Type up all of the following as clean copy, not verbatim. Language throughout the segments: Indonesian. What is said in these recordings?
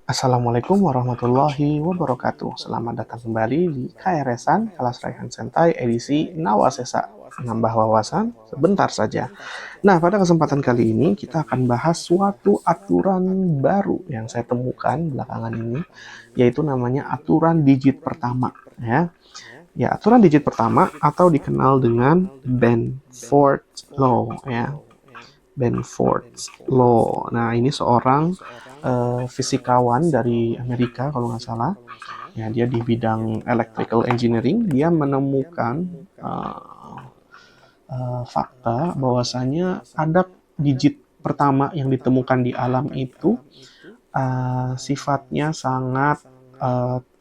Assalamualaikum warahmatullahi wabarakatuh. Selamat datang kembali di KRS-an Kelas Raihan Sentai edisi Nawasesa. Menambah wawasan sebentar saja. Nah, pada kesempatan kali ini kita akan bahas suatu aturan baru yang saya temukan belakangan ini, yaitu namanya aturan digit pertama. Ya, aturan digit pertama atau dikenal dengan Benford Law. Ya, Benford's Law. Nah, ini seorang fisikawan dari Amerika kalau nggak salah. Ya, dia di bidang electrical engineering. Dia menemukan fakta bahwasanya ada digit pertama yang ditemukan di alam itu sifatnya sangat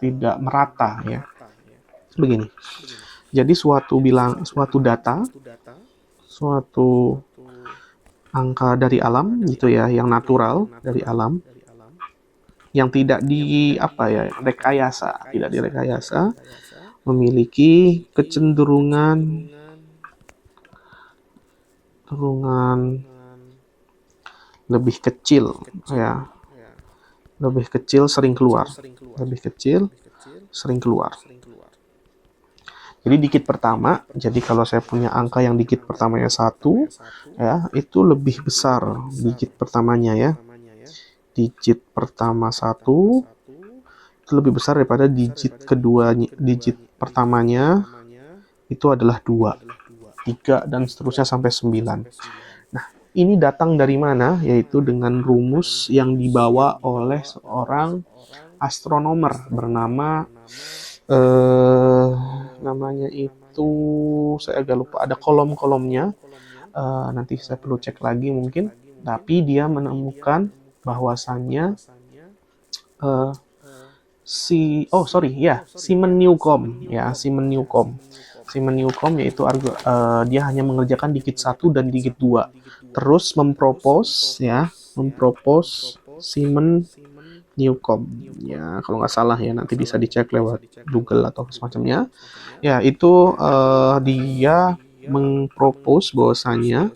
tidak merata ya. Begini. Jadi suatu data, suatu angka dari alam gitu ya, yang natural dari alam, yang tidak tidak direkayasa, memiliki kecenderungan lebih kecil ya, lebih kecil sering keluar, lebih kecil sering keluar. Jadi digit pertama, jadi kalau saya punya angka yang digit pertamanya 1, ya, itu lebih besar digit pertamanya ya. Digit pertama 1 itu lebih besar daripada digit kedua, digit pertamanya itu adalah 2, 3, dan seterusnya sampai 9. Nah, ini datang dari mana? Yaitu dengan rumus yang dibawa oleh seorang astronomer bernama namanya itu saya agak lupa, ada kolom-kolomnya. Nanti saya perlu cek lagi mungkin. Tapi dia menemukan bahwasannya Simon Newcomb ya, Simon Newcomb yaitu dia hanya mengerjakan digit 1 dan digit 2. Terus mempropose Simon Newcomb ya, kalau nggak salah ya, nanti bisa dicek lewat Google atau semacamnya ya. Itu dia mempropose bahwasanya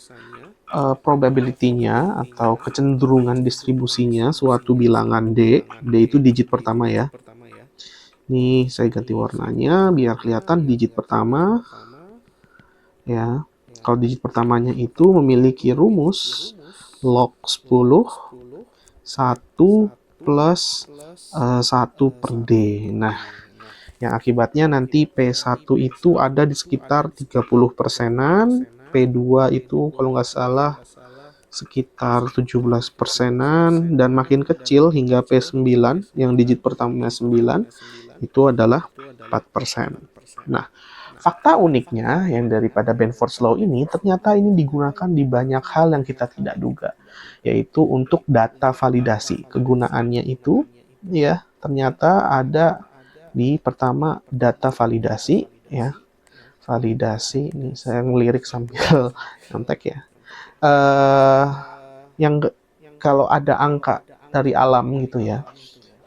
probability-nya atau kecenderungan distribusinya suatu bilangan D itu digit pertama ya. Nih saya ganti warnanya biar kelihatan digit pertama ya. Kalau digit pertamanya itu memiliki rumus log 10 1 plus 1 per D. Nah, yang akibatnya nanti P1 itu ada di sekitar 30%-an, P2 itu kalau nggak salah sekitar 17%-an, dan makin kecil hingga P9 yang digit pertamanya 9 itu adalah 4%. Nah, fakta uniknya yang daripada Benford's Law ini, ternyata ini digunakan di banyak hal yang kita tidak duga, yaitu untuk data validasi. Kegunaannya itu ya ternyata ada di pertama data validasi ya. Validasi, ini saya ngelirik sambil nyontek ya. Yang kalau ada angka dari alam gitu ya,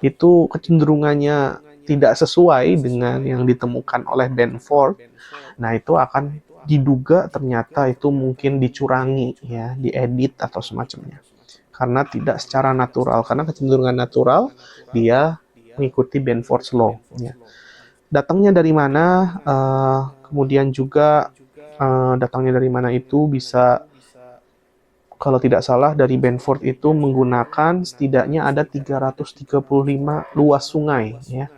itu kecenderungannya tidak sesuai dengan yang ditemukan oleh Benford. Nah, itu akan diduga ternyata itu mungkin dicurangi ya, diedit atau semacamnya. Karena tidak secara natural, karena kecenderungan natural dia mengikuti Benford's Law ya. Datangnya dari mana? Kemudian juga datangnya dari mana itu bisa, kalau tidak salah dari Benford itu menggunakan setidaknya ada 335 luas sungai ya.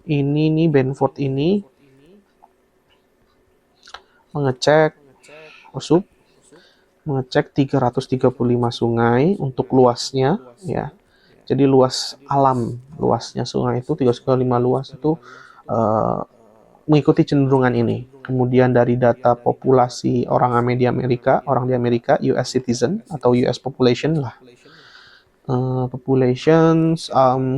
Ini nih Benford ini mengecek 335 sungai untuk luasnya ya. Jadi luas alam, luasnya sungai itu 335 luas itu mengikuti cenderungan ini. Kemudian dari data populasi orang di Amerika, US citizen atau US population lah. Populations,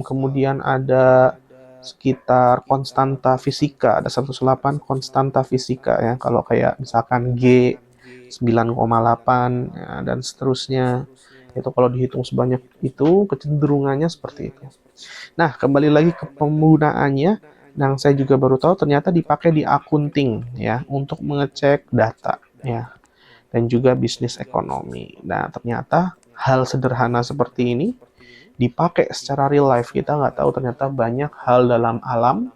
kemudian ada sekitar konstanta fisika, ada 108 konstanta fisika ya, kalau kayak misalkan G 9,8 ya, dan seterusnya. Itu kalau dihitung sebanyak itu, kecenderungannya seperti itu. Nah, kembali lagi ke penggunaannya, yang saya juga baru tahu ternyata dipakai di accounting ya, untuk mengecek data ya, dan juga bisnis ekonomi. Nah, ternyata hal sederhana seperti ini dipakai secara real life. Kita nggak tahu ternyata banyak hal dalam alam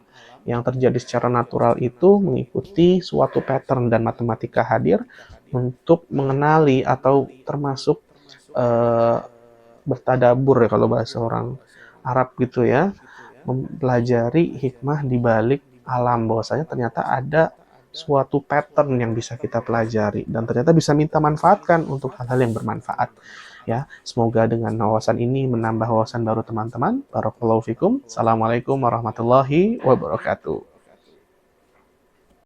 yang terjadi secara natural itu mengikuti suatu pattern, dan matematika hadir untuk mengenali atau termasuk eh, bertadabur ya kalau bahasa orang Arab gitu ya, mempelajari hikmah di balik alam, bahwasanya ternyata ada suatu pattern yang bisa kita pelajari dan ternyata bisa minta manfaatkan untuk hal-hal yang bermanfaat. Ya, semoga dengan wawasan ini menambah wawasan baru teman-teman. Barakallahu fikum. Assalamualaikum warahmatullahi wabarakatuh.